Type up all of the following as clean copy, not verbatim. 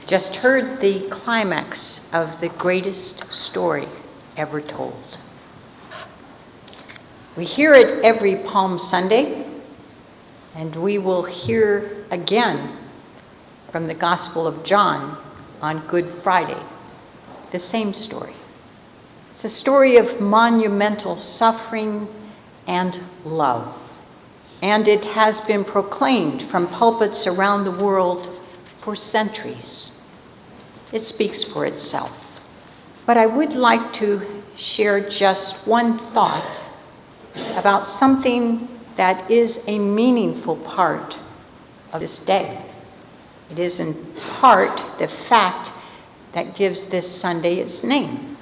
just heard the climax of the greatest story ever told. We hear it every Palm Sunday, and we will hear again from the Gospel of John on Good Friday, the same story. It's a story of monumental suffering and love. And it has been proclaimed from pulpits around the world for centuries. It speaks for itself. But I would like to share just one thought about something that is a meaningful part of this day. It is in part the fact that gives this Sunday its name.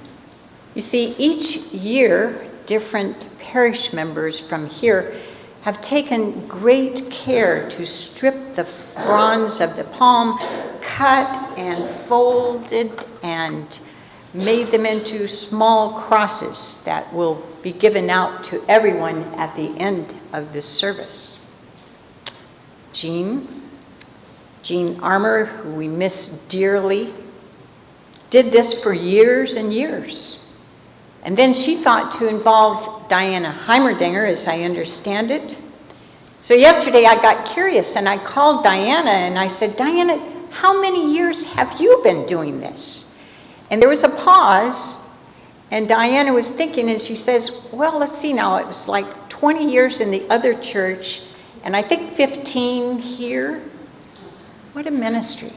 You see, each year, different parish members from here have taken great care to strip the fronds of the palm, cut and folded and made them into small crosses that will be given out to everyone at the end of this service. Jean Armour, who we miss dearly, did this for years and years. And then she thought to involve Diana Heimerdinger, as I understand it. So yesterday I got curious and I called Diana and I said, Diana, how many years have you been doing this? And there was a pause, and Diana was thinking, and she says, well, let's see now, it was like 20 years in the other church, and I think 15 here. What a ministry.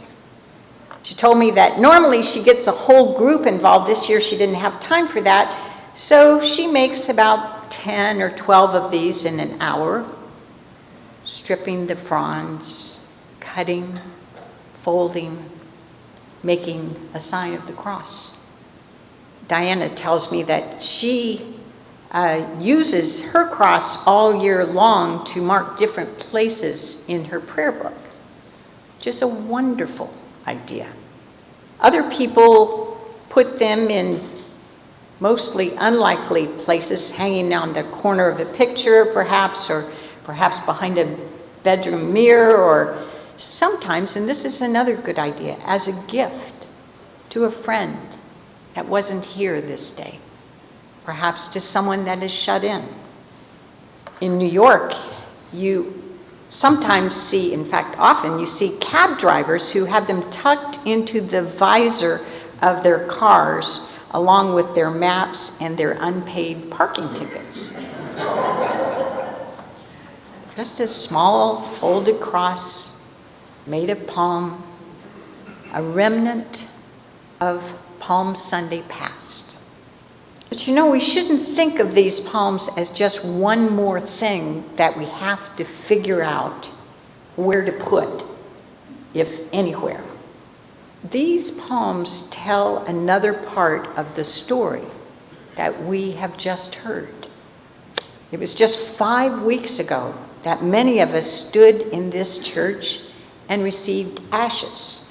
She told me that normally she gets a whole group involved. This year she didn't have time for that, so she makes about 10 or 12 of these in an hour, stripping the fronds, cutting, folding, making a sign of the cross. Diana tells me that she uses her cross all year long to mark different places in her prayer book, which is a wonderful idea. Other people put them in mostly unlikely places, hanging on the corner of a picture perhaps, or perhaps behind a bedroom mirror, or sometimes, and this is another good idea, as a gift to a friend that wasn't here this day, perhaps to someone that is shut in. In New York, you sometimes see, in fact, often you see cab drivers who have them tucked into the visor of their cars along with their maps and their unpaid parking tickets. Just a small folded cross made of palm, a remnant of Palm Sunday past. But you know, we shouldn't think of these palms as just one more thing that we have to figure out where to put, if anywhere. These palms tell another part of the story that we have just heard. It was just 5 weeks ago that many of us stood in this church and received ashes.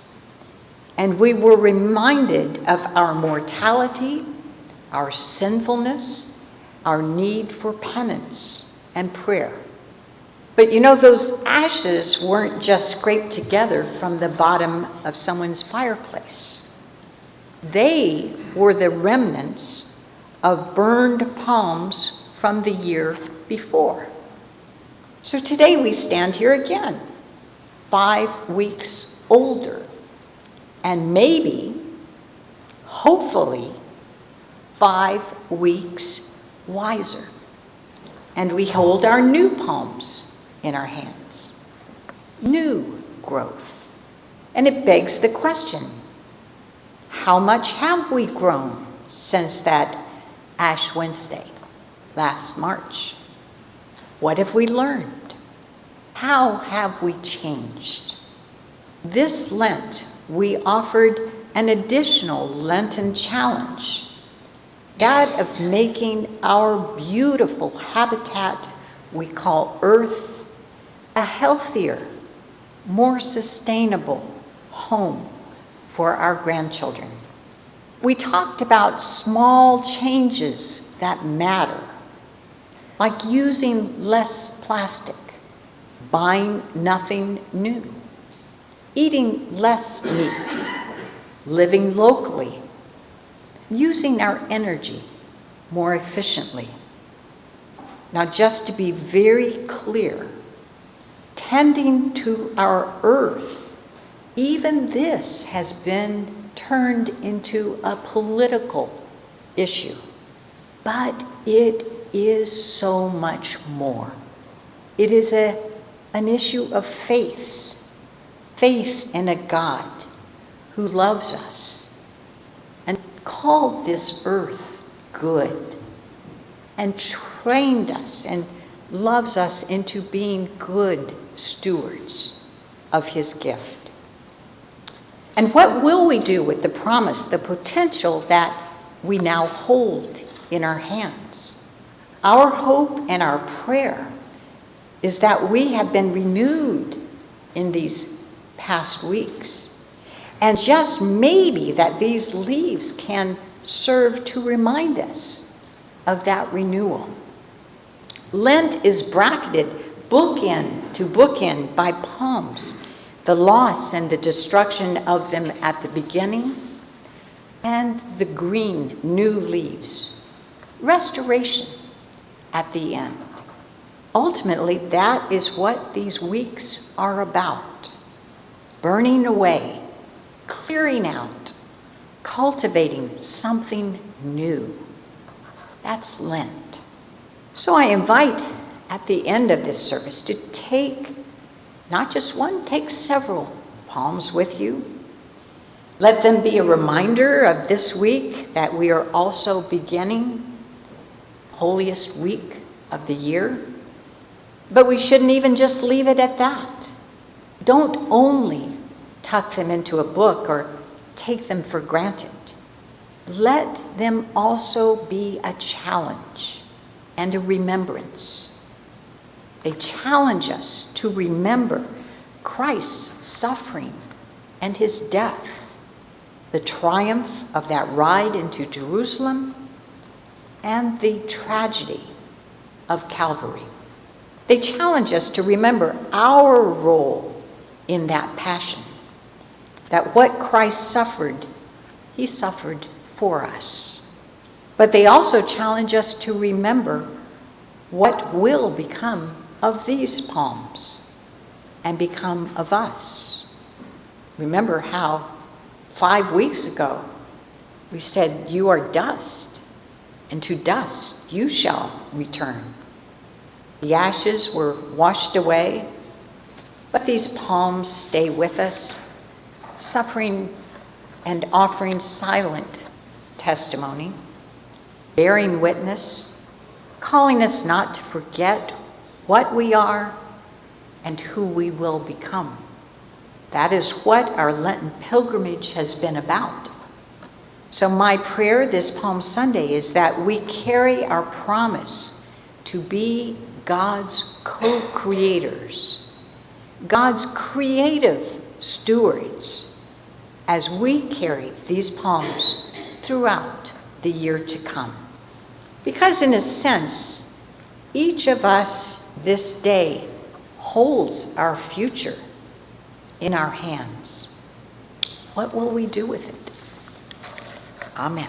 And we were reminded of our mortality, our sinfulness, our need for penance and prayer. But you know, those ashes weren't just scraped together from the bottom of someone's fireplace. They were the remnants of burned palms from the year before. So today we stand here again, 5 weeks older, and maybe, hopefully, 5 weeks wiser. And we hold our new palms in our hands. New growth. And it begs the question, how much have we grown since that Ash Wednesday last March? What have we learned? How have we changed? This Lent, we offered an additional Lenten challenge, that of making our beautiful habitat we call Earth a healthier, more sustainable home for our grandchildren. We talked about small changes that matter, like using less plastic, buying nothing new, eating less meat, living locally, using our energy more efficiently. Now, just to be very clear, tending to our earth, even this has been turned into a political issue. But it is so much more. It is an issue of faith, faith in a God who loves us and called this earth good and trained us and loves us into being good stewards of his gift. And what will we do with the promise, the potential that we now hold in our hands? Our hope and our prayer is that we have been renewed in these past weeks. And just maybe that these leaves can serve to remind us of that renewal. Lent is bracketed bookend to bookend by palms, the loss and the destruction of them at the beginning, and the green new leaves, restoration at the end. Ultimately, that is what these weeks are about. Burning away, clearing out, cultivating something new. That's Lent. So I invite at the end of this service to take not just one, take several palms with you. Let them be a reminder of this week that we are also beginning holiest week of the year. But we shouldn't even just leave it at that. Don't only tuck them into a book or take them for granted. Let them also be a challenge and a remembrance. They challenge us to remember Christ's suffering and his death, the triumph of that ride into Jerusalem, and the tragedy of Calvary. They challenge us to remember our role in that passion, that what Christ suffered, he suffered for us. But they also challenge us to remember what will become of these palms and become of us. Remember how 5 weeks ago we said, "You are dust, and to dust you shall return." The ashes were washed away, but these palms stay with us, suffering and offering silent testimony, bearing witness, calling us not to forget what we are and who we will become. That is what our Lenten pilgrimage has been about. So my prayer this Palm Sunday is that we carry our promise to be God's co-creators, God's creative stewards, as we carry these palms throughout the year to come. Because in a sense, each of us this day holds our future in our hands. What will we do with it? Amen.